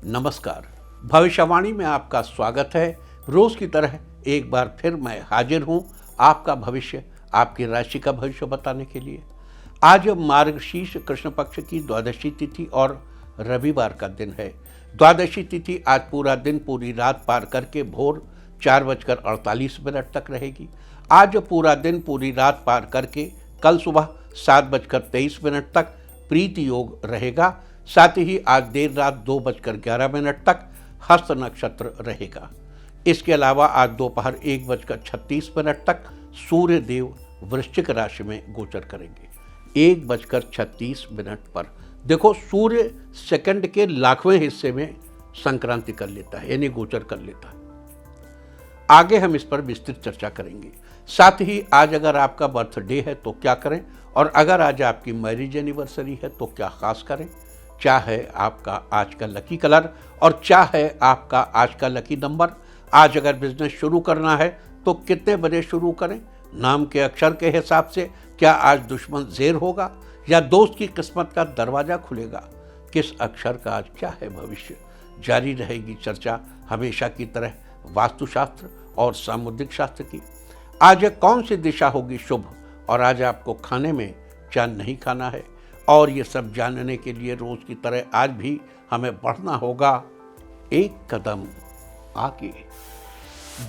नमस्कार। भविष्यवाणी में आपका स्वागत है। रोज की तरह एक बार फिर मैं हाजिर हूं आपका भविष्य, आपकी राशि का भविष्य बताने के लिए। आज मार्गशीर्ष कृष्ण पक्ष की द्वादशी तिथि और रविवार का दिन है। द्वादशी तिथि आज पूरा दिन पूरी रात पार करके भोर 4:48 तक रहेगी। आज पूरा दिन पूरी रात पार करके कल सुबह 7:23 तक प्रीति योग रहेगा। साथ ही आज देर रात 2:11 तक हस्त नक्षत्र रहेगा। इसके अलावा आज दोपहर 1:36 तक सूर्य देव वृश्चिक राशि में गोचर करेंगे। 1:36 पर देखो, सूर्य सेकंड के लाखवें हिस्से में संक्रांति कर लेता है, यानी गोचर कर लेता है। आगे हम इस पर विस्तृत चर्चा करेंगे। साथ ही आज अगर आपका बर्थडे है तो क्या करें, और अगर आज आपकी मैरिज एनिवर्सरी है तो क्या खास करें। क्या है आपका आज का लकी कलर और क्या है आपका आज का लकी नंबर। आज अगर बिजनेस शुरू करना है तो कितने बजे शुरू करें। नाम के अक्षर के हिसाब से क्या आज दुश्मन ज़ेर होगा या दोस्त की किस्मत का दरवाज़ा खुलेगा। किस अक्षर का आज क्या है भविष्य। जारी रहेगी चर्चा हमेशा की तरह वास्तुशास्त्र और सामुद्रिक शास्त्र की। आज कौन सी दिशा होगी शुभ और आज आपको खाने में क्या नहीं खाना है, और ये सब जानने के लिए रोज की तरह आज भी हमें बढ़ना होगा एक कदम आगे।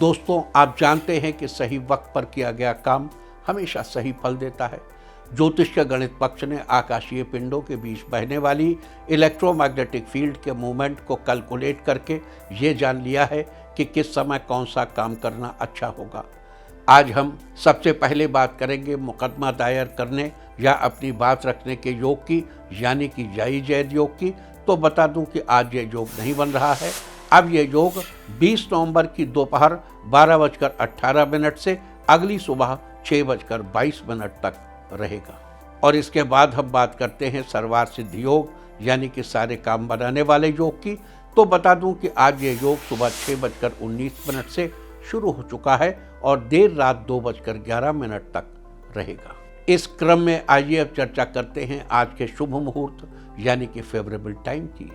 दोस्तों, आप जानते हैं कि सही वक्त पर किया गया काम हमेशा सही फल देता है। ज्योतिष के गणित पक्ष ने आकाशीय पिंडों के बीच बहने वाली इलेक्ट्रोमैग्नेटिक फील्ड के मूवमेंट को कैलकुलेट करके ये जान लिया है कि किस समय कौन सा काम करना अच्छा होगा। आज हम सबसे पहले बात करेंगे मुकदमा दायर करने या अपनी बात रखने के योग की, यानी कि जाई जैद योग की। तो बता दूं कि आज ये योग नहीं बन रहा है। अब ये योग 20 नवंबर की दोपहर 12:18 से अगली सुबह 6:22 तक रहेगा। और इसके बाद हम बात करते हैं सर्वार्थ सिद्धि योग, यानी कि सारे काम बनाने वाले योग की। तो बता दूं कि आज ये योग सुबह 6:19 से शुरू हो चुका है और देर रात 2:11 तक रहेगा। इस क्रम में आइए अब चर्चा करते हैं आज के शुभ मुहूर्त, यानी कि फेवरेबल टाइम की।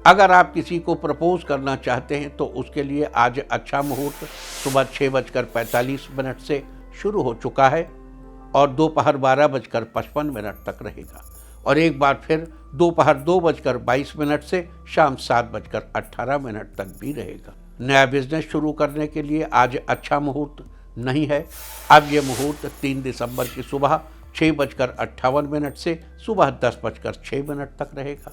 अगर आप किसी को प्रपोज करना चाहते हैं तो उसके लिए आज अच्छा मुहूर्त सुबह 6:45 से शुरू हो चुका है और दोपहर 12:55 तक रहेगा। और एक बार फिर दोपहर 2:22 से शाम 7:18 तक भी रहेगा। नया बिजनेस शुरू करने के लिए आज अच्छा मुहूर्त नहीं है। अब यह मुहूर्त 3 दिसंबर की सुबह 6:58 से सुबह 10:06 तक रहेगा।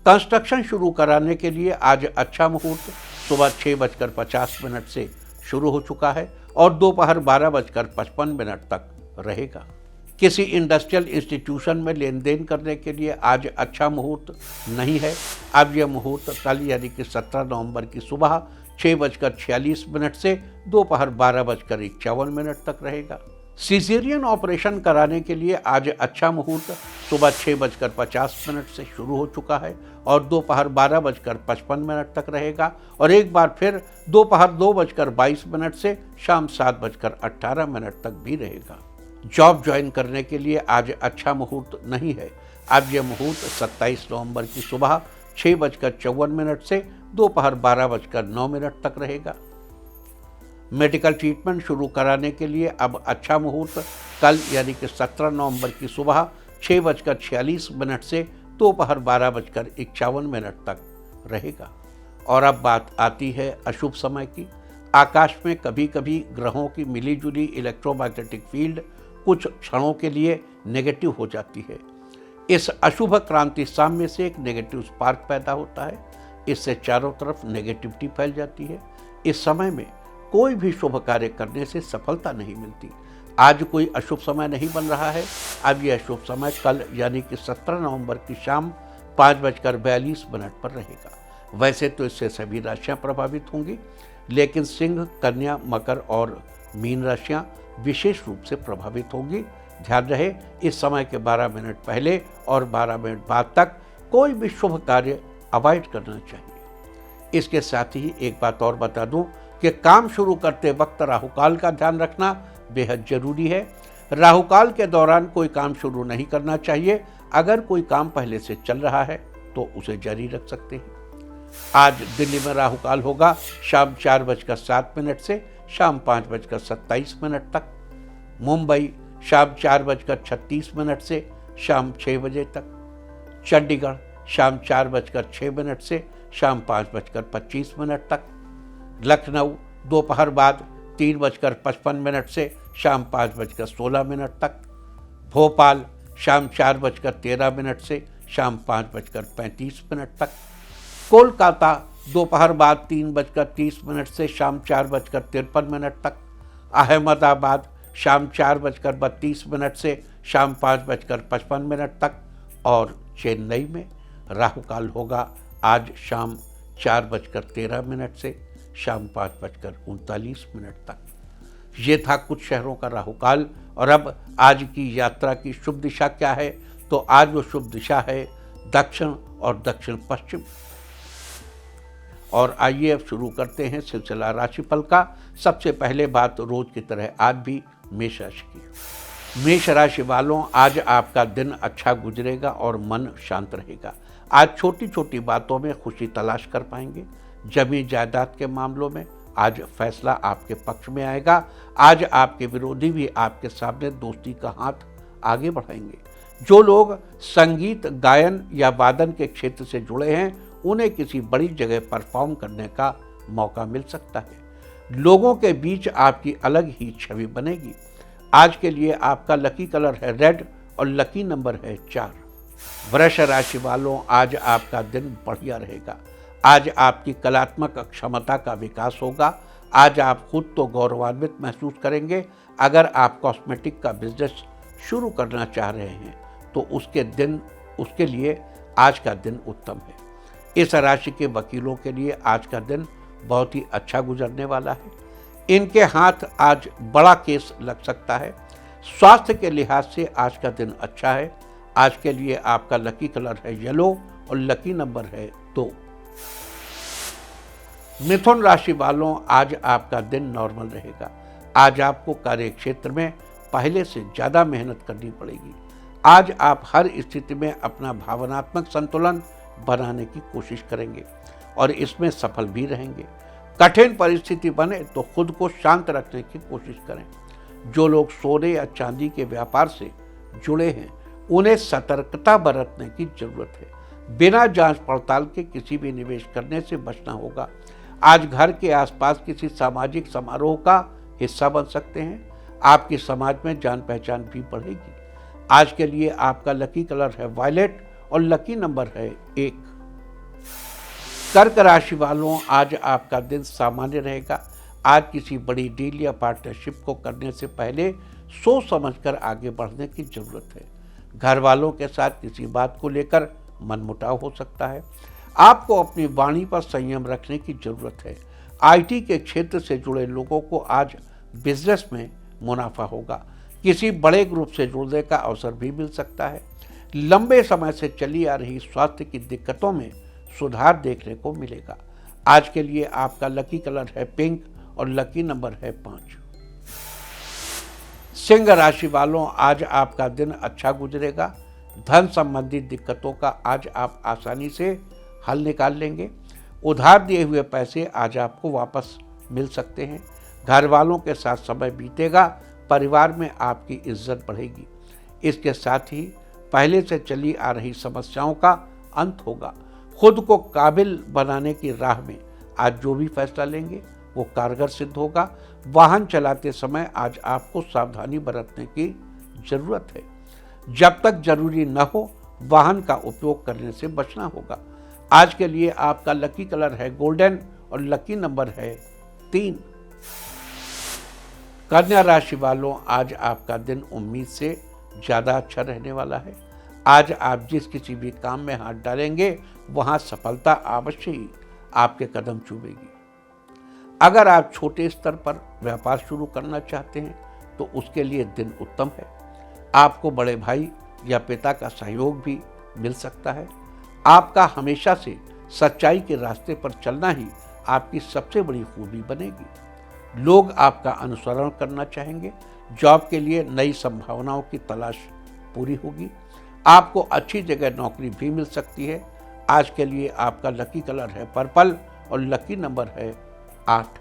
कंस्ट्रक्शन शुरू कराने के लिए आज अच्छा मुहूर्त सुबह 6:50 से शुरू हो चुका है और दोपहर 12:55 तक रहेगा। किसी इंडस्ट्रियल इंस्टीट्यूशन में लेन देन करने के लिए आज अच्छा मुहूर्त नहीं है। अब यह मुहूर्त कल यानी कि 17 नवंबर की सुबह 6:46 से दोपहर 12:51 तक रहेगा। सीजेरियन ऑपरेशन कराने के लिए आज अच्छा मुहूर्त सुबह 6:50 से शुरू हो चुका है और दोपहर 12:55 तक रहेगा। और एक बार फिर दोपहर 2:22 से शाम 7:18 तक भी रहेगा। जॉब ज्वाइन करने के लिए आज अच्छा मुहूर्त नहीं है। अब यह मुहूर्त 27 नवंबर की सुबह 6:54 से दोपहर 12:09 तक रहेगा। मेडिकल ट्रीटमेंट शुरू कराने के लिए अब अच्छा मुहूर्त कल यानी कि 17 नवंबर की सुबह 6:46 से दोपहर 12:51 तक रहेगा। और अब बात आती है अशुभ समय की। आकाश में कभी कभी ग्रहों की मिलीजुली इलेक्ट्रोमैग्नेटिक फील्ड कुछ क्षणों के लिए नेगेटिव हो जाती है। इस अशुभ क्रांति साम्य से एक नेगेटिव स्पार्क पैदा होता है। इससे चारों तरफ नेगेटिविटी फैल जाती है। इस समय में कोई भी शुभ कार्य करने से सफलता नहीं मिलती। आज कोई अशुभ समय नहीं बन रहा है। अब यह अशुभ समय कल यानी कि 17 नवंबर की शाम 5:42 पर रहेगा। वैसे तो इससे सभी राशियां प्रभावित होंगी, लेकिन सिंह, कन्या, मकर और मीन राशियां विशेष रूप से प्रभावित होंगी। ध्यान रहे, इस समय के 12 मिनट पहले और 12 मिनट बाद तक कोई भी शुभ कार्य अवॉइड करना चाहिए। इसके साथ ही एक बात और बता दूं कि काम शुरू करते वक्त राहुकाल का ध्यान रखना बेहद जरूरी है। राहुकाल के दौरान कोई काम शुरू नहीं करना चाहिए। अगर कोई काम पहले से चल रहा है तो उसे जारी रख सकते हैं। आज दिल्ली में राहु काल होगा शाम 4:07 से शाम 5:27 तक। मुंबई शाम 4:36 से शाम 6 बजे तक। चंडीगढ़ शाम 4:06 से शाम 5:25 तक। लखनऊ दोपहर बाद 3:55 से शाम 5:16 तक। भोपाल शाम 4:13 से शाम 5:35 तक। कोलकाता दोपहर बाद 3:30 से शाम 4:53 तक। अहमदाबाद शाम 4:32 से शाम 5:55 तक। और चेन्नई में राहु काल होगा आज शाम 4:13 से शाम 5:39 तक। ये था कुछ शहरों का राहु काल। और अब आज की यात्रा की शुभ दिशा क्या है? तो आज वो शुभ दिशा है दक्षिण और दक्षिण पश्चिम। और आइए अब शुरू करते हैं सिलसिला राशिफल का। सबसे पहले बात रोज की तरह आज भी मेष राशि की। मेष राशि वालों, आज आपका दिन अच्छा गुजरेगा और मन शांत रहेगा। आज छोटी छोटी बातों में खुशी तलाश कर पाएंगे। जमीन जायदाद के मामलों में आज फैसला आपके पक्ष में आएगा। आज आपके विरोधी भी आपके सामने दोस्ती का हाथ आगे बढ़ाएंगे। जो लोग संगीत, गायन या वादन के क्षेत्र से जुड़े हैं, उन्हें किसी बड़ी जगह परफॉर्म करने का मौका मिल सकता है। लोगों के बीच आपकी अलग ही छवि बनेगी। आज के लिए आपका लकी कलर है रेड और लकी नंबर है 4। वृष राशि वालों, आज आपका दिन बढ़िया रहेगा। आज आपकी कलात्मक क्षमता का विकास होगा। आज आप खुद तो गौरवान्वित महसूस करेंगे। अगर आप कॉस्मेटिक का बिजनेस शुरू करना चाह रहे हैं तो उसके लिए आज का दिन उत्तम है। इस राशि के वकीलों के लिए आज का दिन बहुत ही अच्छा गुजरने वाला है। इनके हाथ आज बड़ा केस लग सकता है। स्वास्थ्य के लिहाज से आज का दिन अच्छा है। आज के लिए आपका लकी कलर है येलो और लकी नंबर है 2। मिथुन राशि वालों, आज आपका दिन नॉर्मल रहेगा। आज आपको कार्य क्षेत्र में पहले से ज़्यादा मेहनत करनी पड़ेगी। आज आप हर स्थिति में अपना भावनात्मक संतुलन बनाने की कोशिश करेंगे और इसमें सफल भी रहेंगे। कठिन परिस्थिति बने तो खुद को शांत रखने की कोशिश करें। जो लोग सोने या चांदी के व्यापार से जुड़े हैं, उन्हें सतर्कता बरतने की जरूरत है। बिना जांच पड़ताल के किसी भी निवेश करने से बचना होगा। आज घर के आसपास किसी सामाजिक समारोह का हिस्सा बन सकते हैं। आपकी समाज में जान पहचान भी बढ़ेगी। आज के लिए आपका लकी कलर है वायलेट और लकी नंबर है 1। कर्क राशि वालों, आज आपका दिन सामान्य रहेगा। आज किसी बड़ी डील या पार्टनरशिप को करने से पहले सोच समझकर आगे बढ़ने की जरूरत है। घर वालों के साथ किसी बात को लेकर मनमुटाव हो सकता है। आपको अपनी वाणी पर संयम रखने की जरूरत है। आईटी के क्षेत्र से जुड़े लोगों को आज बिजनेस में मुनाफा होगा। किसी बड़े ग्रुप से जुड़ने का अवसर भी मिल सकता है। लंबे समय से चली आ रही स्वास्थ्य की दिक्कतों में सुधार देखने को मिलेगा। आज के लिए आपका लकी कलर है पिंक और लकी नंबर है 5। सिंह राशि वालों, आज आपका दिन अच्छा गुजरेगा। धन संबंधी दिक्कतों का आज आप आसानी से हल निकाल लेंगे। उधार दिए हुए पैसे आज आपको वापस मिल सकते हैं। घर वालों के साथ समय बीतेगा। परिवार में आपकी इज्जत बढ़ेगी। इसके साथ ही पहले से चली आ रही समस्याओं का अंत होगा। खुद को काबिल बनाने की राह में आज जो भी फैसला लेंगे वो कारगर सिद्ध होगा। वाहन चलाते समय आज आपको सावधानी बरतने की जरूरत है। जब तक जरूरी न हो वाहन का उपयोग करने से बचना होगा। आज के लिए आपका लकी कलर है गोल्डन और लकी नंबर है 3। कन्या राशि वालों, आज आपका दिन उम्मीद से ज़्यादा अच्छा रहने वाला है। आज आप जिस किसी भी काम में हाथ डालेंगे वहाँ सफलता अवश्य ही आपके कदम चूमेगी। अगर आप छोटे स्तर पर व्यापार शुरू करना चाहते हैं तो उसके लिए दिन उत्तम है। आपको बड़े भाई या पिता का सहयोग भी मिल सकता है। आपका हमेशा से सच्चाई के रास्ते पर चलना ही आपकी सबसे बड़ी खूबी बनेगी। लोग आपका अनुसरण करना चाहेंगे। जॉब के लिए नई संभावनाओं की तलाश पूरी होगी। आपको अच्छी जगह नौकरी भी मिल सकती है। आज के लिए आपका लकी कलर है पर्पल और लकी नंबर है 8।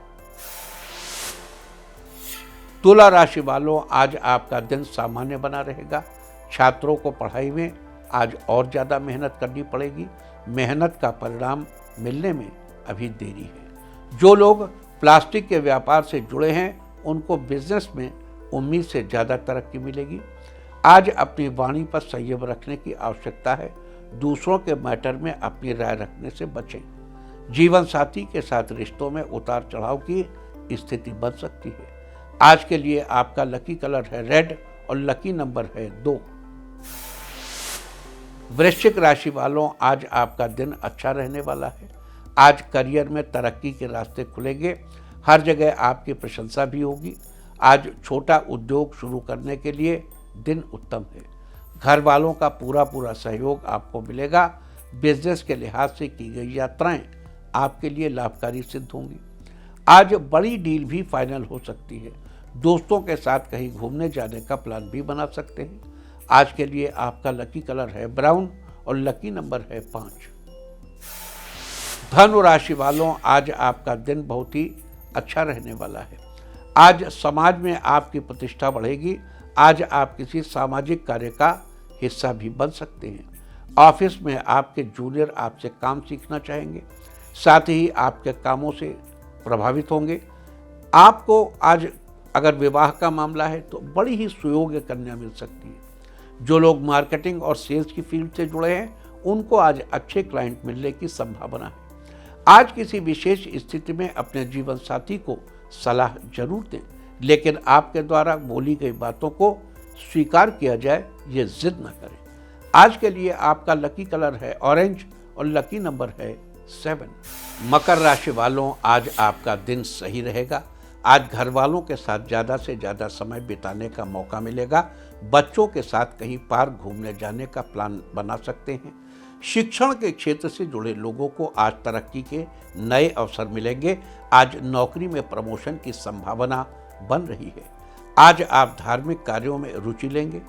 तुला राशि वालों, आज आपका दिन सामान्य बना रहेगा। छात्रों को पढ़ाई में आज और ज़्यादा मेहनत करनी पड़ेगी। मेहनत का परिणाम मिलने में अभी देरी है। जो लोग प्लास्टिक के व्यापार से जुड़े हैं उनको बिजनेस में उम्मीद से ज़्यादा तरक्की मिलेगी। आज अपनी वाणी पर संयम रखने की आवश्यकता है। दूसरों के मैटर में अपनी राय रखने से बचें। जीवन साथी के साथ रिश्तों में उतार चढ़ाव की स्थिति बन सकती है। आज के लिए आपका लकी कलर है रेड और लकी नंबर है 2। वृश्चिक राशि वालों, आज आपका दिन अच्छा रहने वाला है। आज करियर में तरक्की के रास्ते खुलेंगे। हर जगह आपकी प्रशंसा भी होगी। आज छोटा उद्योग शुरू करने के लिए दिन उत्तम है। घर वालों का पूरा सहयोग आपको मिलेगा। बिजनेस के लिहाज से की गई यात्राएं आपके लिए लाभकारी सिद्ध होंगी। आज बड़ी डील भी फाइनल हो सकती है। दोस्तों के साथ कहीं घूमने जाने का प्लान भी बना सकते हैं। आज के लिए आपका लकी कलर है ब्राउन और लकी नंबर है 5। धनु राशि वालों, आज आपका दिन बहुत ही अच्छा रहने वाला है। आज समाज में आपकी प्रतिष्ठा बढ़ेगी। आज आप किसी सामाजिक कार्य का हिस्सा भी बन सकते हैं। ऑफिस में आपके जूनियर आपसे काम सीखना चाहेंगे, साथ ही आपके कामों से प्रभावित होंगे। आपको आज अगर विवाह का मामला है तो बड़ी ही सुयोग्य कन्या मिल सकती है। जो लोग मार्केटिंग और सेल्स की फील्ड से जुड़े हैं उनको आज अच्छे क्लाइंट मिलने की संभावना है। आज किसी विशेष स्थिति में अपने जीवन साथी को सलाह जरूर दें, लेकिन आपके द्वारा बोली गई बातों को स्वीकार किया जाए ये जिद न करें। आज के लिए आपका लकी कलर है ऑरेंज और लकी नंबर है 7। मकर राशि वालों, आज आपका दिन सही रहेगा। आज घर वालों के साथ ज़्यादा से ज़्यादा समय बिताने का मौका मिलेगा। बच्चों के साथ कहीं पार्क घूमने जाने का प्लान बना सकते हैं। शिक्षण के क्षेत्र से जुड़े लोगों को आज तरक्की के नए अवसर मिलेंगे। आज नौकरी में प्रमोशन की संभावना बन रही है। आज आप धार्मिक कार्यों में रुचि लेंगे।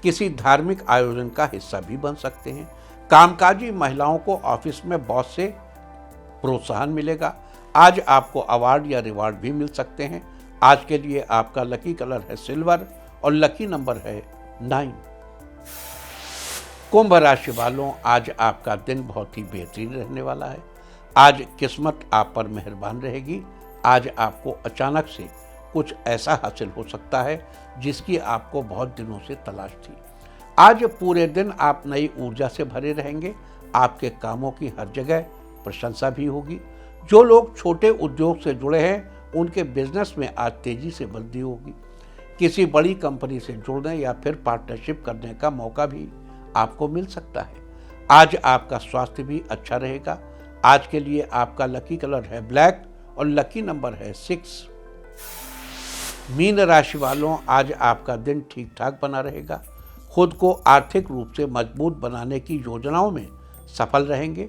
किसी धार्मिक आयोजन का हिस्सा भी बन सकते हैं। कामकाजी महिलाओं को ऑफिस में बॉस से प्रोत्साहन मिलेगा। आज आपको अवार्ड या रिवार्ड भी मिल सकते हैं। आज के लिए आपका लकी कलर है सिल्वर और लकी नंबर है 9। कुंभ राशि वालों, आज आपका दिन बहुत ही बेहतरीन रहने वाला है। आज किस्मत आप पर मेहरबान रहेगी। आज आपको अचानक से कुछ ऐसा हासिल हो सकता है जिसकी आपको बहुत दिनों से तलाश थी। आज पूरे दिन आप नई ऊर्जा से भरे रहेंगे। आपके कामों की हर जगह प्रशंसा भी होगी। जो लोग छोटे उद्योग से जुड़े हैं उनके बिजनेस में आज तेजी से वृद्धि होगी। किसी बड़ी कंपनी से जुड़ने या फिर पार्टनरशिप करने का मौका भी आपको मिल सकता है। आज आपका स्वास्थ्य भी अच्छा रहेगा। आज के लिए आपका लकी कलर है ब्लैक और लकी नंबर है 6। मीन राशि वालों, आज आपका दिन ठीक ठाक बना रहेगा। खुद को आर्थिक रूप से मजबूत बनाने की योजनाओं में सफल रहेंगे।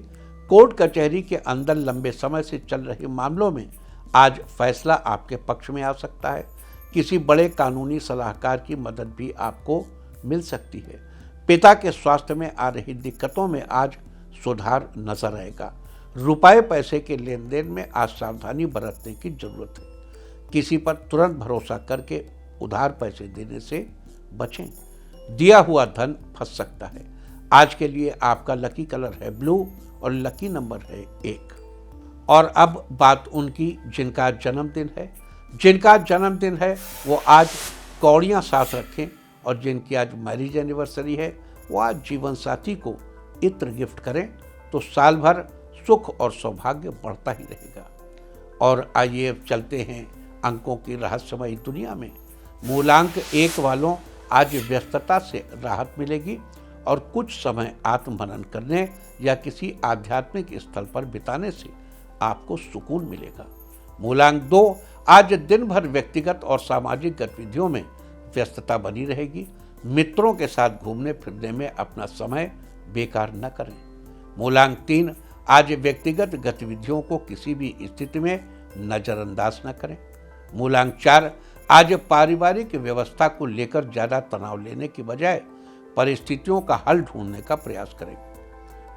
कोर्ट कचहरी के अंदर लंबे समय से चल रहे मामलों में आज फैसला आपके पक्ष में आ सकता है। किसी बड़े कानूनी सलाहकार की मदद भी आपको मिल सकती है। पिता के स्वास्थ्य में आ रही दिक्कतों में आज सुधार नजर आएगा। रुपए पैसे के लेन देन में आज सावधानी बरतने की जरूरत है। किसी पर तुरंत भरोसा करके उधार पैसे देने से बचें। दिया हुआ धन फंस सकता है। आज के लिए आपका लकी कलर है ब्लू और लकी नंबर है 1। और अब बात उनकी जिनका जन्मदिन है। जिनका जन्मदिन है वो आज कौड़ियाँ साथ रखें, और जिनकी आज मैरिज एनिवर्सरी है वो आज जीवन साथी को इत्र गिफ्ट करें तो साल भर सुख और सौभाग्य बढ़ता ही रहेगा। और आइए अब चलते हैं अंकों की रहस्यमयी दुनिया में। मूलांक 1 वालों, आज व्यस्तता से राहत मिलेगी और कुछ समय आत्ममनन करने या किसी आध्यात्मिक स्थल पर बिताने से आपको सुकून मिलेगा। मूलांक 2, आज दिन भर व्यक्तिगत और सामाजिक गतिविधियों में व्यस्तता बनी रहेगी। मित्रों के साथ घूमने फिरने में अपना समय बेकार न करें। मूलांक 3, आज व्यक्तिगत गतिविधियों को किसी भी स्थिति में नजरअंदाज न करें। मूलांक 4, आज पारिवारिक व्यवस्था को लेकर ज्यादा तनाव लेने की बजाय परिस्थितियों का हल ढूंढने का प्रयास करें।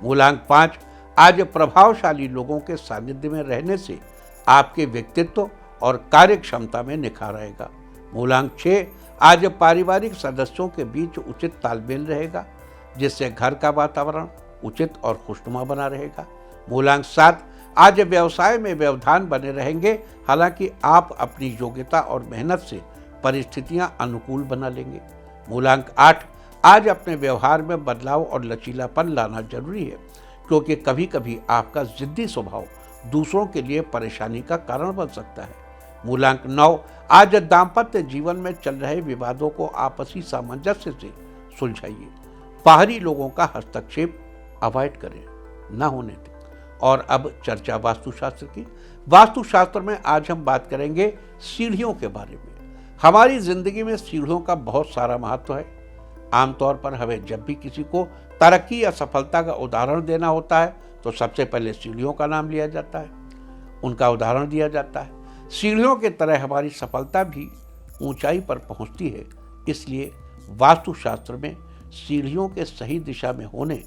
मूलांक 5, आज प्रभावशाली लोगों के सानिध्य में रहने से आपके व्यक्तित्व और कार्य क्षमता में निखार आएगा। मूलांक 6, आज पारिवारिक सदस्यों के बीच उचित तालमेल रहेगा, जिससे घर का वातावरण उचित और खुशनुमा बना रहेगा। मूलांक 7, आज व्यवसाय में व्यवधान बने रहेंगे, हालांकि आप अपनी योग्यता और मेहनत से परिस्थितियां अनुकूल बना लेंगे। मूलांक 8, आज अपने व्यवहार में बदलाव और लचीलापन लाना जरूरी है, क्योंकि कभी कभी आपका जिद्दी स्वभाव दूसरों के लिए परेशानी का कारण बन सकता है। मूलांक 9, आज दाम्पत्य जीवन में चल रहे विवादों को आपसी सामंजस्य से सुलझाइए। बाहरी लोगों का हस्तक्षेप अवॉइड करें, ना होने दें। और अब चर्चा वास्तुशास्त्र की। वास्तुशास्त्र में आज हम बात करेंगे सीढ़ियों के बारे में। हमारी जिंदगी में सीढ़ियों का बहुत सारा महत्व है। आमतौर पर हमें जब भी किसी को तरक्की या सफलता का उदाहरण देना होता है तो सबसे पहले सीढ़ियों का नाम लिया जाता है, उनका उदाहरण दिया जाता है। सीढ़ियों की तरह हमारी सफलता भी ऊंचाई पर पहुंचती है, इसलिए वास्तुशास्त्र में सीढ़ियों के सही दिशा में होने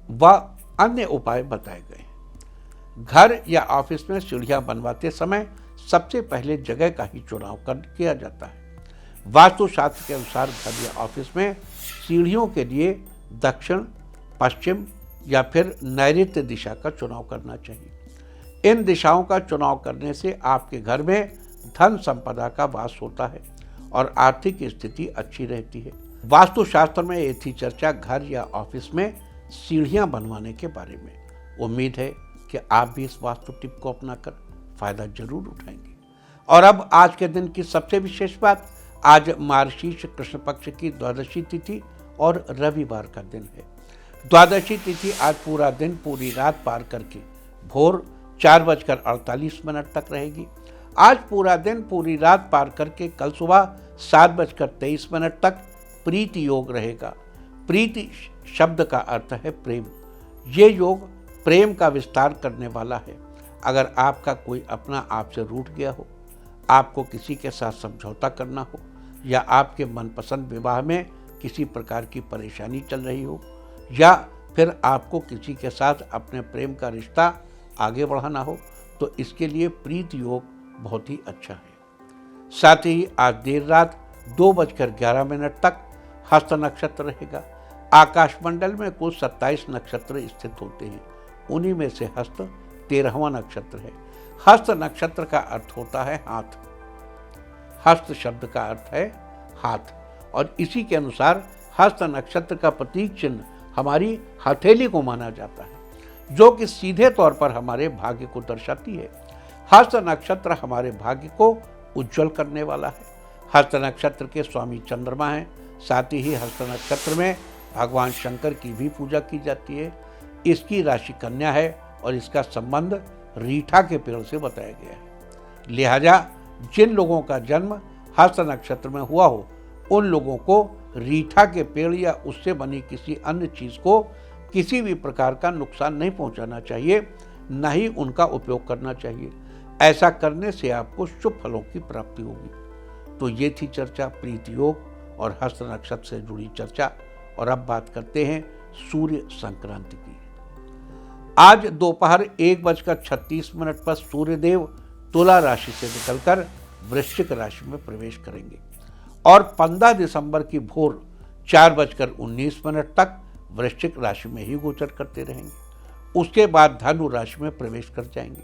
व अन्य उपाय बताए गए हैं। घर या ऑफिस में सीढ़ियां बनवाते समय सबसे पहले जगह का ही चुनाव किया जाता है। वास्तुशास्त्र के अनुसार घर या ऑफिस में सीढ़ियों के लिए दक्षिण, पश्चिम या फिर नैऋत्य दिशा का चुनाव करना चाहिए। इन दिशाओं का चुनाव करने से आपके घर में धन संपदा का वास होता है और आर्थिक स्थिति अच्छी रहती है। वास्तुशास्त्र में ये थी चर्चा घर या ऑफिस में सीढ़ियां बनवाने के बारे में। उम्मीद है कि आप भी इस वास्तु टिप को अपनाकर फायदा जरूर उठाएंगे। और अब आज के दिन की सबसे विशेष बात, आज मार्गशीर्ष कृष्ण पक्ष की द्वादशी तिथि और रविवार का दिन है। द्वादशी तिथि आज पूरा दिन पूरी रात पार करके भोर 4:48 तक रहेगी। आज पूरा दिन पूरी रात पार करके कल सुबह 7:23 तक प्रीति योग रहेगा। प्रीति शब्द का अर्थ है प्रेम। ये योग प्रेम का विस्तार करने वाला है। अगर आपका कोई अपना आपसे रूठ गया हो, आपको किसी के साथ समझौता करना हो, या आपके मनपसंद विवाह में किसी प्रकार की परेशानी चल रही हो, या फिर आपको किसी के साथ अपने प्रेम का रिश्ता आगे बढ़ाना हो, तो इसके लिए प्रीति योग बहुत ही अच्छा है। साथ ही आज देर रात 2:11 तक हस्त नक्षत्र रहेगा। आकाशमंडल में कुल 27 नक्षत्र स्थित होते हैं, उन्हीं में से हस्त 13वां नक्षत्र है। हस्त नक्षत्र का अर्थ होता है हाथ। हस्त शब्द का अर्थ है हाथ, और इसी के अनुसार हस्त नक्षत्र का प्रतीक चिन्ह हमारी हथेली को माना जाता है, जो कि सीधे तौर पर हमारे भाग्य को दर्शाती है। हस्त नक्षत्र हमारे भाग्य को उज्जवल करने वाला है। हस्त नक्षत्र के स्वामी चंद्रमा हैं। साथ ही हस्त नक्षत्र में भगवान शंकर की भी पूजा की जाती है। इसकी राशि कन्या है और इसका संबंध रीठा के पेड़ से बताया गया है। लिहाजा जिन लोगों का जन्म हस्त नक्षत्र में हुआ हो, उन लोगों को रीठा के पेड़ या उससे बनी किसी अन्य चीज को किसी भी प्रकार का नुकसान नहीं पहुंचाना चाहिए, न ही उनका उपयोग करना चाहिए। ऐसा करने से आपको शुभ फलों की प्राप्ति होगी। तो ये थी चर्चा प्रीति योग और हस्त नक्षत्र से जुड़ी चर्चा। और अब बात करते हैं सूर्य संक्रांति की। आज दोपहर 1:36 पर सूर्यदेव तुला राशि से निकलकर वृश्चिक राशि में प्रवेश करेंगे और 15 दिसंबर की भोर 4:19 तक वृश्चिक राशि में ही गोचर करते रहेंगे। उसके बाद धनु राशि में प्रवेश कर जाएंगे।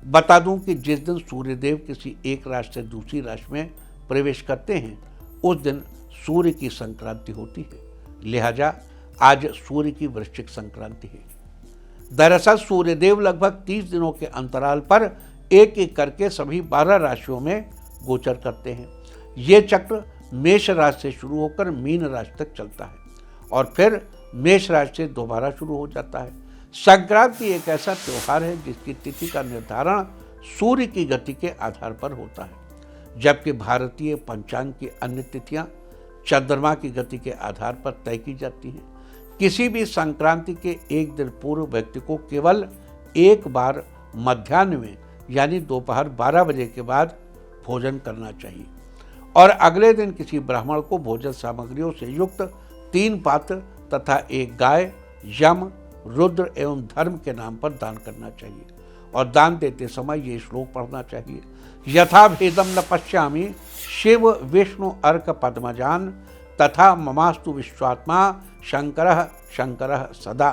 बता दूं कि जिस दिन सूर्यदेव किसी एक राशि से दूसरी राशि में प्रवेश करते हैं, उस दिन सूर्य की संक्रांति होती है। लिहाजा आज सूर्य की वृश्चिक संक्रांति है। दरअसल सूर्यदेव लगभग 30 दिनों के अंतराल पर एक एक करके सभी 12 राशियों में गोचर करते हैं। ये चक्र मेष राशि से शुरू होकर मीन राशि तक चलता है और फिर मेष राशि से दोबारा शुरू हो जाता है। संक्रांति एक ऐसा त्योहार है जिसकी तिथि का निर्धारण सूर्य की गति के आधार पर होता है, जबकि भारतीय पंचांग की अन्य तिथियां चंद्रमा की गति के आधार पर तय की जाती हैं। किसी भी संक्रांति के एक दिन पूर्व व्यक्ति को केवल एक बार मध्याह्न में यानी दोपहर 12 बजे के बाद भोजन करना चाहिए और अगले दिन किसी ब्राह्मण को भोजन सामग्रियों से युक्त 3 पात्र तथा एक गाय यम, रुद्र एवं धर्म के नाम पर दान करना चाहिए और दान देते समय ये श्लोक पढ़ना चाहिए। यथा भेदम न पश्यामि शिव विष्णु अर्क पद्मजान तथा ममास्तु विश्वात्मा शंकरः शंकरः सदा।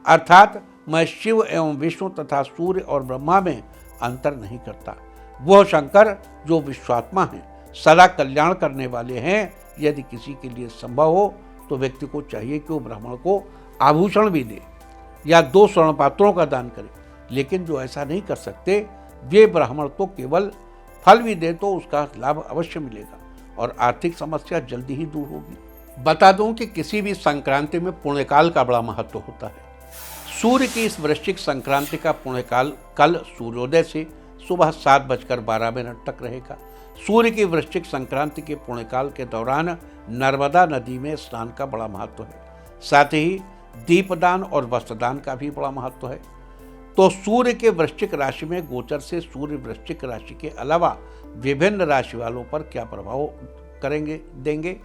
अर्थात मैं शिव एवं विष्णु तथा सूर्य और ब्रह्मा में अंतर नहीं करता। वह शंकर जो विश्वात्मा हैं, सदा कल्याण करने वाले हैं। यदि किसी के लिए संभव हो तो व्यक्ति को चाहिए कि वो ब्राह्मण को आभूषण भी दे या 2 स्वर्ण पात्रों का दान करे। लेकिन जो ऐसा नहीं कर सकते, वे ब्राह्मण तो केवल फल भी दे तो उसका लाभ अवश्य मिलेगा और आर्थिक समस्या जल्दी ही दूर होगी। बता दूं कि किसी भी संक्रांति में पुण्यकाल का बड़ा महत्व होता है। सूर्य की इस वृश्चिक संक्रांति का पुण्यकाल कल सूर्योदय से सुबह 7:12 तक रहेगा। सूर्य की वृश्चिक संक्रांति के पुण्यकाल के दौरान नर्मदा नदी में स्नान का बड़ा महत्व है। साथ ही दीपदान और वस्त्रदान का भी बड़ा महत्व है। तो सूर्य के वृश्चिक राशि में गोचर से सूर्य वृश्चिक राशि के अलावा विभिन्न राशि वालों पर क्या प्रभाव देंगे,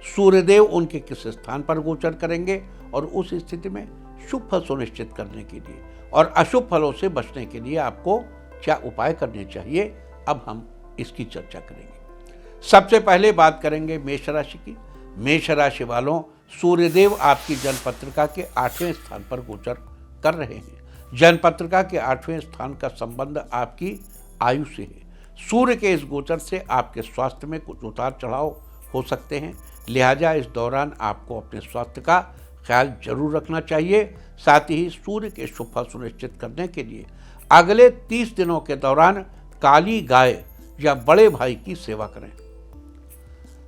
सूर्यदेव उनके किस स्थान पर गोचर करेंगे और उस स्थिति में शुभ फल सुनिश्चित करने के लिए और अशुभ फलों से बचने के लिए आपको क्या उपाय करने चाहिए, अब हम इसकी चर्चा करेंगे। सबसे पहले बात करेंगे मेष राशि की। मेष राशि वालों, सूर्यदेव आपकी जन्मपत्रिका के 8वें स्थान पर गोचर कर रहे हैं। जन्मपत्रिका के 8वें स्थान का संबंध आपकी आयु से है। सूर्य के इस गोचर से आपके स्वास्थ्य में कुछ उतार चढ़ाव हो सकते हैं, लिहाजा इस दौरान आपको अपने स्वास्थ्य का ख्याल जरूर रखना चाहिए। साथ ही सूर्य के शुभ फल सुनिश्चित करने के लिए अगले 30 दिनों के दौरान काली गाय या बड़े भाई की सेवा करें।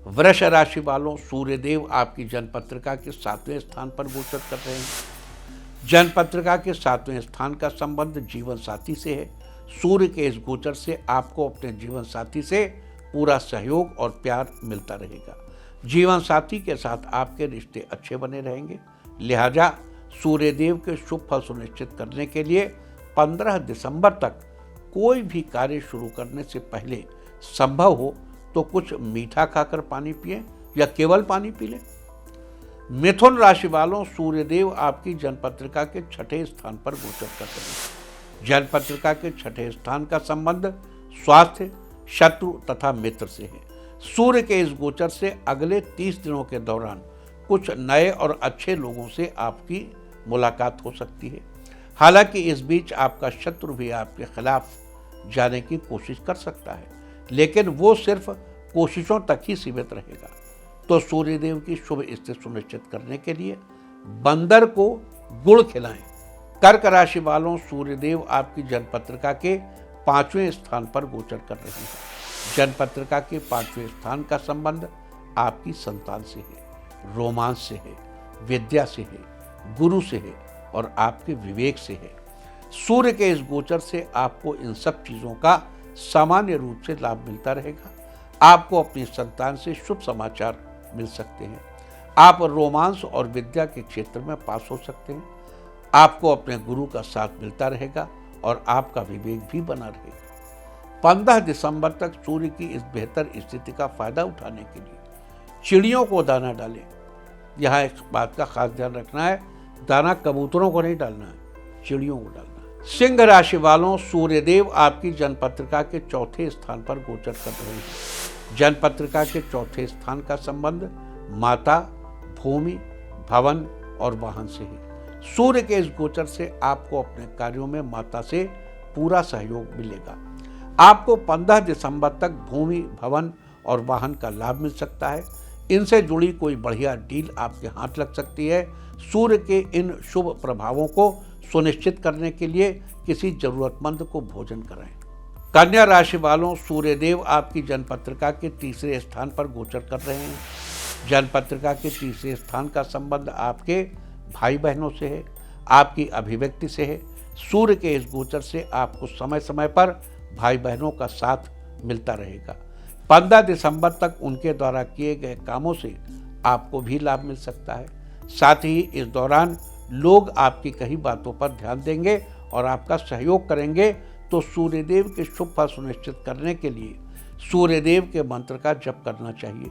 वृष राशि वालों, सूर्यदेव आपकी जन्मपत्रिका के 7वें स्थान पर गोचर कर रहे हैं। जन्मपत्रिका के 7वें स्थान का संबंध जीवन साथी से है। सूर्य के इस गोचर से आपको अपने जीवन साथी से पूरा सहयोग और प्यार मिलता रहेगा। जीवन साथी के साथ आपके रिश्ते अच्छे बने रहेंगे, लिहाजा सूर्यदेव के शुभ फल सुनिश्चित करने के लिए 15 दिसंबर तक कोई भी कार्य शुरू करने से पहले संभव हो तो कुछ मीठा खाकर पानी पिएं या केवल पानी पी लें। मिथुन राशि वालों, सूर्यदेव आपकी जन्मपत्रिका के 6ठे स्थान पर गोचर कर रहे हैं। जन्मपत्रिका के 6ठे स्थान का संबंध स्वास्थ्य, शत्रु तथा मित्र से है। सूर्य के इस गोचर से अगले 30 दिनों के दौरान कुछ नए और अच्छे लोगों से आपकी मुलाकात हो सकती है। हालांकि इस बीच आपका शत्रु भी आपके खिलाफ जाने की कोशिश कर सकता है, लेकिन वो सिर्फ कोशिशों तक ही सीमित रहेगा। तो सूर्यदेव की शुभ स्थिति सुनिश्चित करने के लिए बंदर को गुड़ खिलाएं। कर्क राशि वालों, सूर्यदेव आपकी जन्मपत्रिका के 5वें स्थान पर गोचर कर रहे हैं। जन्मपत्रिका के 5वें स्थान का संबंध आपकी संतान से है, रोमांस से है, विद्या से है, गुरु से है और आपके विवेक से है। सूर्य के इस गोचर से आपको इन सब चीज़ों का सामान्य रूप से लाभ मिलता रहेगा। आपको अपनी संतान से शुभ समाचार मिल सकते हैं। आप रोमांस और विद्या के क्षेत्र में पास हो सकते हैं। आपको अपने गुरु का साथ मिलता रहेगा और आपका विवेक भी बना रहेगा। 15 दिसंबर तक सूर्य की इस बेहतर स्थिति का फायदा उठाने के लिए चिड़ियों को दाना डालें। यहाँ एक बात का खास ध्यान रखना है, दाना कबूतरों को नहीं डालना है, चिड़ियों को डालना है। सिंह राशि वालों, सूर्यदेव आपकी जन्मपत्रिका के 4थे स्थान पर गोचर कर रहे हैं। जन्मपत्रिका के 4थे स्थान का संबंध माता, भूमि, भवन और वाहन से है। सूर्य के इस गोचर से आपको अपने कार्यों में माता से पूरा सहयोग मिलेगा। आपको 15 दिसंबर तक भूमि, भवन और वाहन का लाभ मिल सकता है। इनसे जुड़ी कोई बढ़िया डील आपके हाथ लग सकती है। सूर्य के इन शुभ प्रभावों को सुनिश्चित करने के लिए किसी जरूरतमंद को भोजन कराएं। कन्या राशि वालों, सूर्यदेव आपकी जन्मपत्रिका के 3रे स्थान पर गोचर कर रहे हैं। जन्मपत्रिका के 3रे स्थान का संबंध आपके भाई बहनों से है, आपकी अभिव्यक्ति से है। सूर्य के इस गोचर से आपको समय समय पर भाई बहनों का साथ मिलता रहेगा। 15 दिसंबर तक उनके द्वारा किए गए कामों से आपको भी लाभ मिल सकता है। साथ ही इस दौरान लोग आपकी कई बातों पर ध्यान देंगे और आपका सहयोग करेंगे। तो सूर्यदेव के शुभ फल सुनिश्चित करने के लिए सूर्यदेव के मंत्र का जप करना चाहिए।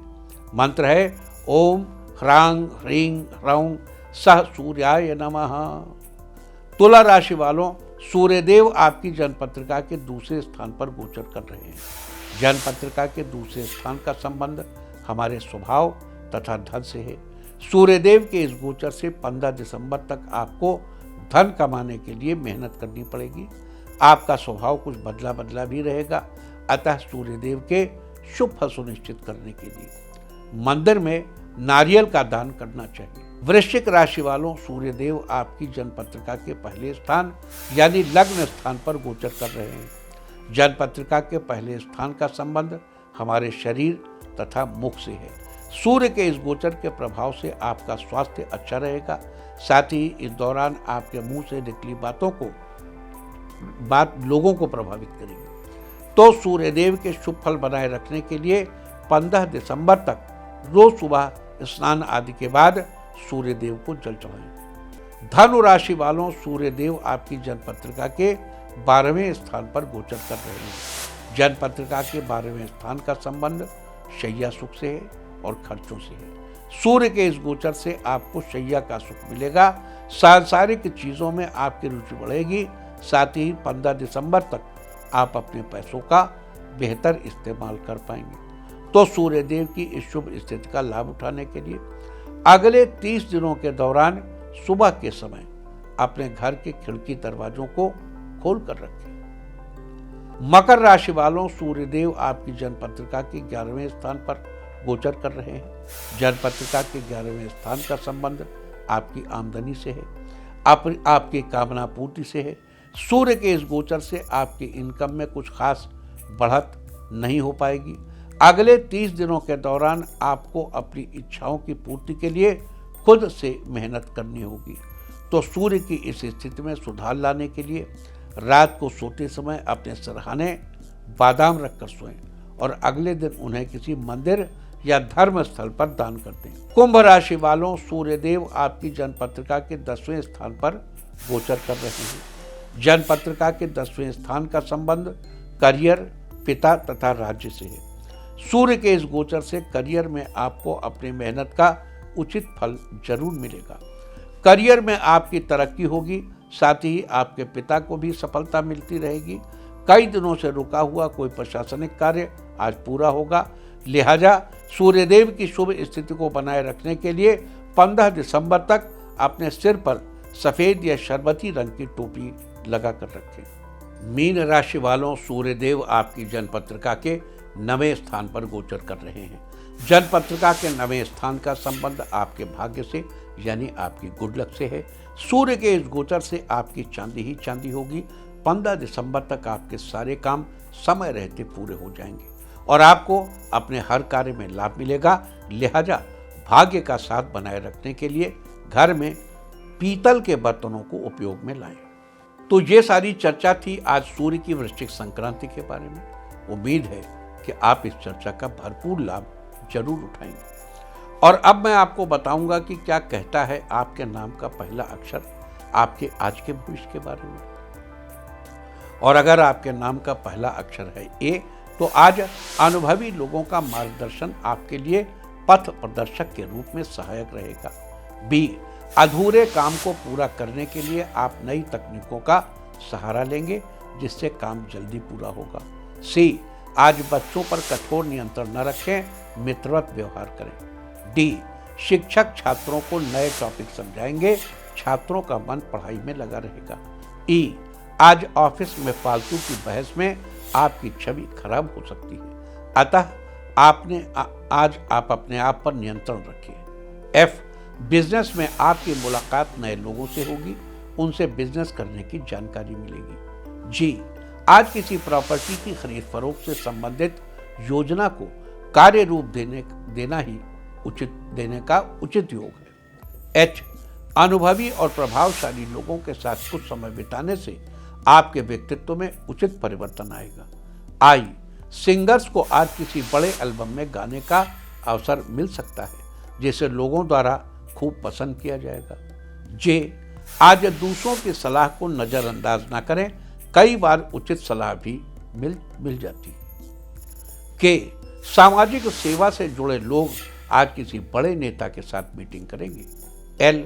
मंत्र है ओम ह्रांग ह्रीं ह्रौं सह सूर्याय नमः। तुला राशि वालों, सूर्यदेव आपकी जन्मपत्रिका के दूसरे स्थान पर गोचर कर रहे हैं। जन्मपत्रिका के दूसरे स्थान का संबंध हमारे स्वभाव तथा धन से है। सूर्यदेव के इस गोचर से 15 दिसंबर तक आपको धन कमाने के लिए मेहनत करनी पड़ेगी। आपका स्वभाव कुछ बदला बदला भी रहेगा, अतः सूर्यदेव के शुभ फल सुनिश्चित करने के लिए मंदिर में नारियल का दान करना चाहिए। वृश्चिक राशि वालों, सूर्यदेव आपकी जन्मपत्रिका के पहले स्थान यानी लग्न स्थान पर गोचर कर रहे हैं। जन्मपत्रिका के पहले स्थान का संबंध हमारे शरीर तथा मुख से है। सूर्य के इस गोचर के प्रभाव से आपका स्वास्थ्य अच्छा रहेगा। साथ ही इस दौरान आपके मुंह से निकली बात लोगों को प्रभावित करेगी। तो सूर्यदेव के शुभ फल बनाए रखने के लिए 15 दिसंबर तक रोज सुबह स्नान आदि के बाद सूर्यदेव को जल चढ़ाएं। धनु राशि वालों, सूर्यदेव आपकी जन्मपत्रिका के 12वें स्थान पर गोचर कर रहे हैं। जन्मपत्रिका के 12वें स्थान का संबंध शैया सुख से है और खर्चों से है। सूर्य के इस गोचर से आपको शैया का सुख मिलेगा। सांसारिक चीजों में आपकी रुचि बढ़ेगी। साथ ही 15 दिसंबर तक आप अपने पैसों का बेहतर इस्तेमाल कर पाएंगे। तो सूर्यदेव की इस शुभ स्थिति का लाभ उठाने के लिए अगले 30 दिनों के दौरान सुबह के समय अपने घर के खिड़की दरवाजों को खोल कर रखें। मकर राशि वालों, सूर्यदेव आपकी जन्मपत्रिका के 11वें स्थान पर गोचर कर रहे हैं। जन्मपत्रिका के 11वें स्थान का संबंध आपकी आमदनी से है, आपकी कामना पूर्ति से है। सूर्य के इस गोचर से आपकी इनकम में कुछ खास बढ़त नहीं हो पाएगी। अगले 30 दिनों के दौरान आपको अपनी इच्छाओं की पूर्ति के लिए खुद से मेहनत करनी होगी। तो सूर्य की इस स्थिति में सुधार लाने के लिए रात को सोते समय अपने सिरहाने बादाम रखकर सोएं और अगले दिन उन्हें किसी मंदिर या धर्म स्थल पर दान कर दें। कुंभ राशि वालों, सूर्यदेव आपकी जन्मपत्रिका के 10वें स्थान पर गोचर कर रहे हैं। जन्मपत्रिका के 10वें स्थान का संबंध करियर, पिता तथा राज्य से है। सूर्य के इस गोचर से करियर में आपको अपनी मेहनत का उचित फल जरूर मिलेगा। करियर में आपकी तरक्की होगी। साथ ही आपके पिता को भी सफलता मिलती रहेगी। कई दिनों से रुका हुआ कोई प्रशासनिक कार्य आज पूरा होगा। लिहाजा सूर्यदेव की शुभ स्थिति को बनाए रखने के लिए 15 दिसंबर तक अपने सिर पर सफेद या शरबती रंग की टोपी लगा कर रखें। मीन राशि वालों, सूर्यदेव आपकी जन्मपत्रिका के 9वें स्थान पर गोचर कर रहे हैं। जन्मपत्रिका के 9वें स्थान का संबंध आपके भाग्य से यानी आपकी गुड लक से है। सूर्य के इस गोचर से आपकी चांदी ही चांदी होगी। 15 दिसंबर तक आपके सारे काम समय रहते पूरे हो जाएंगे और आपको अपने हर कार्य में लाभ मिलेगा। लिहाजा भाग्य का साथ बनाए रखने के लिए घर में पीतल के बर्तनों को उपयोग में लाएं। तो ये सारी चर्चा थी आज सूर्य की वृश्चिक संक्रांति के बारे में। उम्मीद है कि आप इस चर्चा का भरपूर लाभ जरूर उठाएंगे। और अब मैं आपको बताऊंगा कि क्या कहता है आपके नाम का पहला अक्षर आपके आज के भविष्य के बारे में। और अगर आपके नाम का पहला अक्षर है ए, तो आज अनुभवी लोगों का मार्गदर्शन आपके लिए पथ प्रदर्शक के रूप में सहायक रहेगा। बी, अधूरे काम को पूरा करने के लिए आप नई तकनीकों का सहारा लेंगे जिससे काम जल्दी पूरा होगा। सी, आज बच्चों पर कठोर नियंत्रण न रखें, मित्रवत व्यवहार करें। डी, शिक्षक छात्रों को नए टॉपिक समझाएंगे, छात्रों का मन पढ़ाई में लगा रहेगा। ई, आज ऑफिस में फालतू की बहस में आपकी छवि खराब हो सकती है, अतः आज आप अपने आप पर नियंत्रण रखिए। एफ, बिजनेस में आपकी मुलाकात नए लोगों से होगी, उनसे बिजनेस करने की जानकारी मिलेगी। जी, आज किसी प्रॉपर्टी की खरीद फरोख्त से संबंधित योजना को कार्य रूप देने का उचित योग है। एच, अनुभवी और प्रभावशाली लोगों के साथ कुछ समय बिताने से आपके व्यक्तित्व में उचित परिवर्तन आएगा। आई, सिंगर्स को आज किसी बड़े एल्बम में गाने का अवसर मिल सकता है जिसे लोगों द्वारा खूब पसंद किया जाएगा। जे, आज दूसरों की सलाह को नजरअंदाज ना करें, कई बार उचित सलाह भी मिल जाती है। के, सामाजिक सेवा से जुड़े लोग आज किसी बड़े नेता के साथ मीटिंग करेंगे। एल,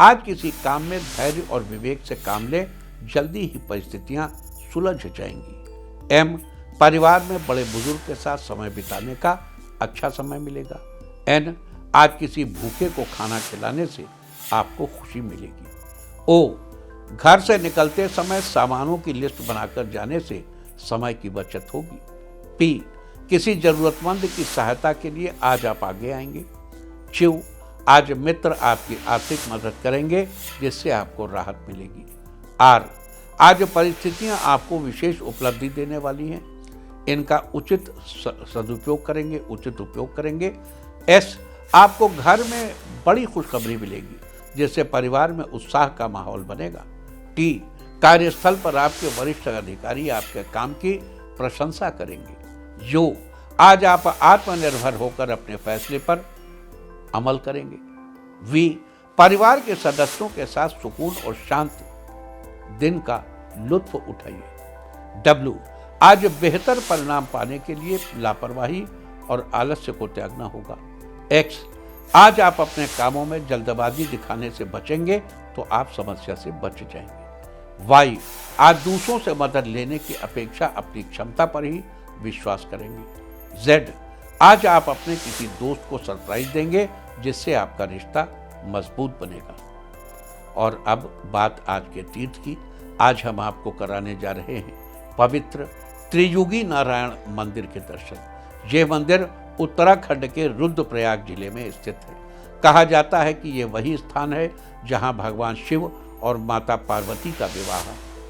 आज किसी काम में धैर्य और विवेक से काम लें, जल्दी ही परिस्थितियां सुलझ जाएंगी। एम, परिवार में बड़े बुजुर्ग के साथ समय बिताने का अच्छा समय मिलेगा। एन, आज किसी भूखे को खाना खिलाने से आपको खुशी मिलेगी। ओ, घर से निकलते समय सामानों की लिस्ट बनाकर जाने से समय की बचत होगी। पी, किसी जरूरतमंद की सहायता के लिए आज आप आगे आएंगे। क्यू, आज मित्र आपकी आर्थिक मदद करेंगे जिससे आपको राहत मिलेगी। आर, आज परिस्थितियां आपको विशेष उपलब्धि देने वाली हैं, इनका उचित सदुपयोग करेंगे, उचित उपयोग करेंगे। एस, आपको घर में बड़ी खुशखबरी मिलेगी जिससे परिवार में उत्साह का माहौल बनेगा। टी, कार्यस्थल पर आपके वरिष्ठ अधिकारी आपके काम की प्रशंसा करेंगे। यू, आज आप आत्मनिर्भर होकर अपने फैसले पर अमल करेंगे। वी, परिवार के सदस्यों के साथ सुकून और शांत दिन का लुत्फ उठाइए। डब्ल्यू, आज बेहतर परिणाम पाने के लिए लापरवाही और आलस्य को त्यागना होगा। एक्स, आज आप अपने कामों में जल्दबाजी दिखाने से बचेंगे तो आप समस्या से बच जाएंगे। वाई, आज दूसरों से मदद लेने की अपेक्षा अपनी क्षमता पर ही विश्वास करेंगे। जेड, आज आप अपने किसी दोस्त को सरप्राइज देंगे जिससे आपका रिश्ता मजबूत बनेगा। और अब बात आज के तीर्थ की। आज हम आपको कराने जा रहे हैं पवित्र त्रियुगी नारायण मंदिर के दर्शन। ये मंदिर उत्तराखंड के रुद्रप्रयाग जिले में स्थित है। कहा जाता है कि ये वही स्थान है जहां भगवान शिव और माता पार्वती का विवाह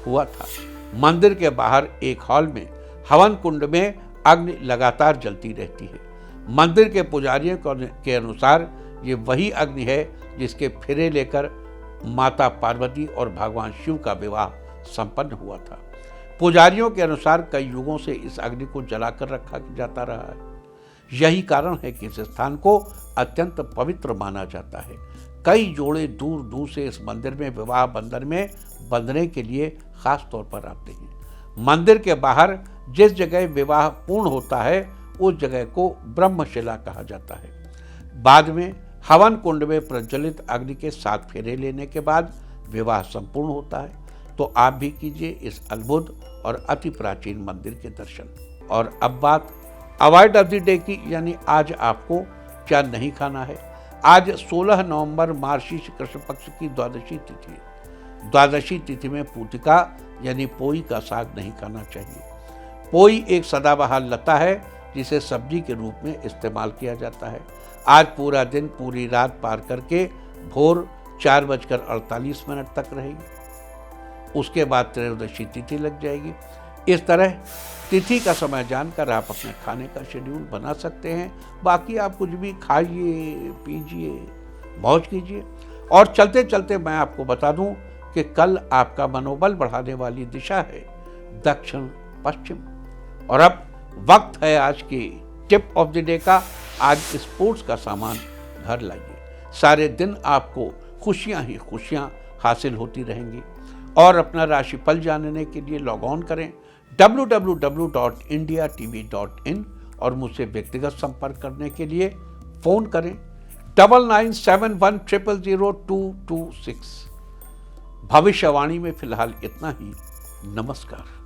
हुआ था। मंदिर के बाहर एक हॉल में हवन कुंड में अग्नि लगातार जलती रहती है। मंदिर के पुजारियों के अनुसार ये वही अग्नि है जिसके फेरे लेकर माता पार्वती और भगवान शिव का विवाह संपन्न हुआ था। पुजारियों के अनुसार कई युगों से इस अग्नि को जलाकर रखा जाता रहा है। यही कारण है कि इस स्थान को अत्यंत पवित्र माना जाता है। कई जोड़े दूर दूर से इस मंदिर में विवाह बंधन में बंधने के लिए खास तौर पर आते हैं। मंदिर के बाहर जिस जगह विवाह पूर्ण होता है उस जगह को ब्रह्मशिला कहा जाता है। बाद में हवन कुंड में प्रज्वलित अग्नि के 7 फेरे लेने के बाद विवाह संपूर्ण होता है। तो आप भी कीजिए इस अद्भुत और अति प्राचीन मंदिर के दर्शन। और अब बात अवॉइड ऑफ द डे की, यानी आज आपको क्या नहीं खाना है। आज 16 नवंबर मार्गशीर्ष कृष्ण पक्ष की द्वादशी तिथि है। द्वादशी तिथि में पूतिका यानी पोई का साग नहीं खाना चाहिए। पोई एक सदाबहार लता है जिसे सब्जी के रूप में इस्तेमाल किया जाता है। आज पूरा दिन पूरी रात पार करके भोर 4:48 तक रहेगी। उसके बाद त्रयोदशी तिथि लग जाएगी। इस तरह तिथि का समय जानकर आप अपने खाने का शेड्यूल बना सकते हैं। बाकी आप कुछ भी खाइए, पीजिए, मौज कीजिए। और चलते चलते मैं आपको बता दूं कि कल आपका मनोबल बढ़ाने वाली दिशा है दक्षिण पश्चिम। और अब वक्त है आज की टिप ऑफ द डे का। आज स्पोर्ट्स का सामान घर लाइए। सारे दिन आपको खुशियां ही खुशियां हासिल होती रहेंगी। और अपना राशिफल जानने के लिए लॉग ऑन करें www.indiatv.in और मुझसे व्यक्तिगत संपर्क करने के लिए फ़ोन करें 9971000226। भविष्यवाणी में फिलहाल इतना ही। नमस्कार।